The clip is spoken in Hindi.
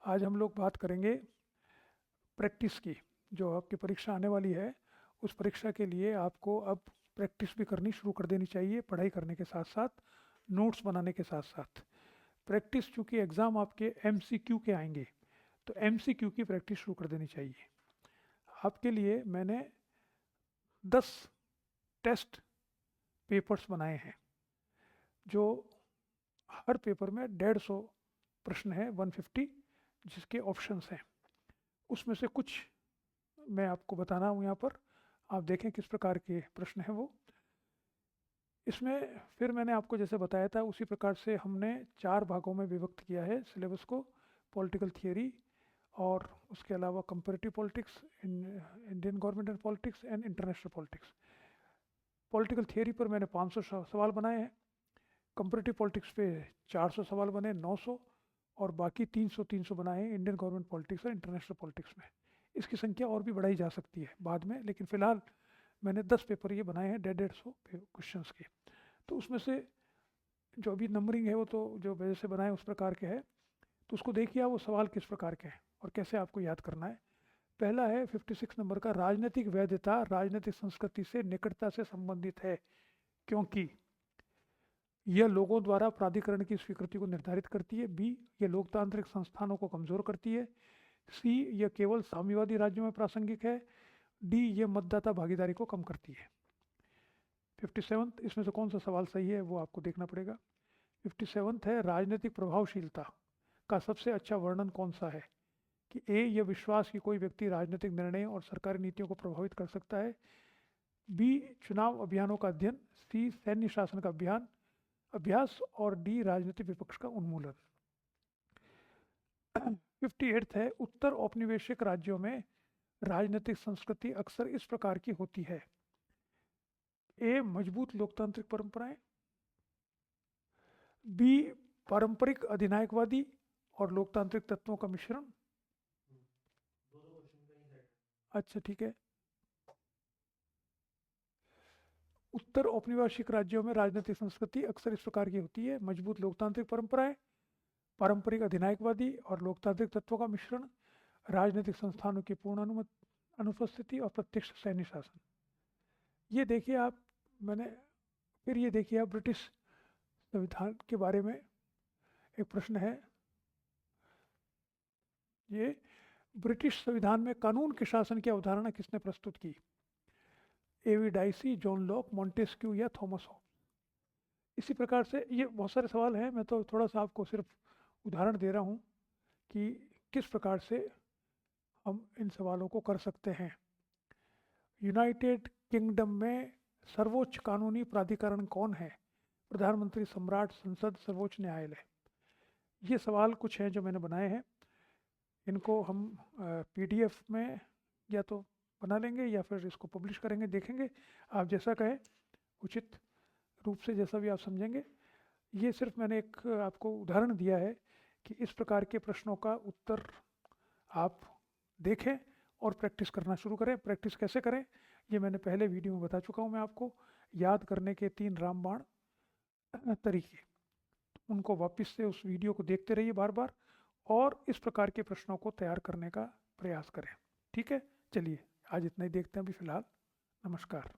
आज हम लोग बात करेंगे प्रैक्टिस की। जो आपकी परीक्षा आने वाली है, उस परीक्षा के लिए आपको अब प्रैक्टिस भी करनी शुरू कर देनी चाहिए, पढ़ाई करने के साथ साथ, नोट्स बनाने के साथ साथ। प्रैक्टिस, चूँकि एग्ज़ाम आपके MCQ के आएंगे, तो MCQ की प्रैक्टिस शुरू कर देनी चाहिए। आपके लिए मैंने 10 टेस्ट पेपर्स बनाए हैं, जो हर पेपर में 150 प्रश्न है, 150 जिसके ऑप्शंस हैं। उसमें से कुछ मैं आपको बताना हूँ यहाँ पर, आप देखें किस प्रकार के प्रश्न हैं वो। इसमें फिर मैंने आपको जैसे बताया था उसी प्रकार से हमने 4 भागों में विभक्त किया है सिलेबस को। पॉलिटिकल थियरी, और उसके अलावा comparative politics, Indian government and politics and international politics. Political theory पर मैंने 500 सवाल बनाए हैं, कंपैरेटिव पॉलिटिक्स पे 400 सवाल बने, 900, और बाकी 300 बनाए हैं इंडियन गवर्नमेंट पॉलिटिक्स और इंटरनेशनल पॉलिटिक्स में। इसकी संख्या और भी बढ़ाई जा सकती है बाद में, लेकिन फिलहाल मैंने 10 पेपर ये बनाए हैं 150 क्वेश्चंस के। तो उसमें से जो अभी नंबरिंग है वो तो जो वजह से बनाए उस प्रकार के है, तो उसको देखिए आप वो सवाल किस प्रकार के हैं और कैसे आपको याद करना है। पहला है 56 नंबर का, राजनीतिक वैधता राजनीतिक संस्कृति से निकटता से संबंधित है, क्योंकि यह लोगों द्वारा प्राधिकरण की स्वीकृति को निर्धारित करती है। बी, यह लोकतांत्रिक संस्थानों को कमजोर करती है। सी, यह केवल साम्यवादी राज्यों में प्रासंगिक है। डी, यह मतदाता भागीदारी को कम करती है। 57, इसमें से कौन सा सवाल सही है वो आपको देखना पड़ेगा। 57 है, राजनीतिक प्रभावशीलता का सबसे अच्छा वर्णन कौन सा है? कि ए, यह विश्वास कि कोई व्यक्ति राजनीतिक निर्णय और सरकारी नीतियों को प्रभावित कर सकता है। बी, चुनाव अभियानों का अध्ययन। सी, सैन्य शासन का अभ्यास, और डी, राजनीतिक विपक्ष का उन्मूलन। 58 है, उत्तर औपनिवेशिक राज्यों में राजनीतिक संस्कृति अक्सर इस प्रकार की होती है। ए, मजबूत लोकतांत्रिक परंपराएं। बी, पारंपरिक अधिनायकवादी और लोकतांत्रिक तत्वों का मिश्रण। अच्छा, ठीक है। उत्तर औपनिवेशिक राज्यों में राजनीतिक संस्कृति अक्सर इस प्रकार की होती है: मजबूत लोकतांत्रिक परंपराएं, पारंपरिक अधिनायकवादी और लोकतांत्रिक तत्वों का मिश्रण, राजनीतिक संस्थानों की पूर्ण अनुपस्थिति और प्रत्यक्ष सैन्य शासन। ये देखिए आप, मैंने फिर ये देखिए आप, ब्रिटिश संविधान के बारे में एक प्रश्न है। ये ब्रिटिश संविधान में कानून के शासन की अवधारणा किसने प्रस्तुत की? एवी डाइसी, जॉन लॉक, मॉन्टेस्क्यू या थॉमस होब्स। इसी प्रकार से ये बहुत सारे सवाल हैं, मैं तो थोड़ा सा आपको सिर्फ उदाहरण दे रहा हूँ कि किस प्रकार से हम इन सवालों को कर सकते हैं। यूनाइटेड किंगडम में सर्वोच्च कानूनी प्राधिकरण कौन है? प्रधानमंत्री, सम्राट, संसद, सर्वोच्च न्यायालय। ये सवाल कुछ हैं जो मैंने बनाए हैं। इनको हम PDF में या तो बना लेंगे या फिर इसको पब्लिश करेंगे, देखेंगे आप जैसा कहें, उचित रूप से जैसा भी आप समझेंगे। ये सिर्फ मैंने एक आपको उदाहरण दिया है कि इस प्रकार के प्रश्नों का उत्तर आप देखें और प्रैक्टिस करना शुरू करें। प्रैक्टिस कैसे करें ये मैंने पहले वीडियो में बता चुका हूँ मैं आपको। याद करने के 3 रामबाण तरीके, उनको वापस से उस वीडियो को देखते रहिए बार बार, और इस प्रकार के प्रश्नों को तैयार करने का प्रयास करें। ठीक है, चलिए आज इतना ही देखते हैं अभी फिलहाल। नमस्कार।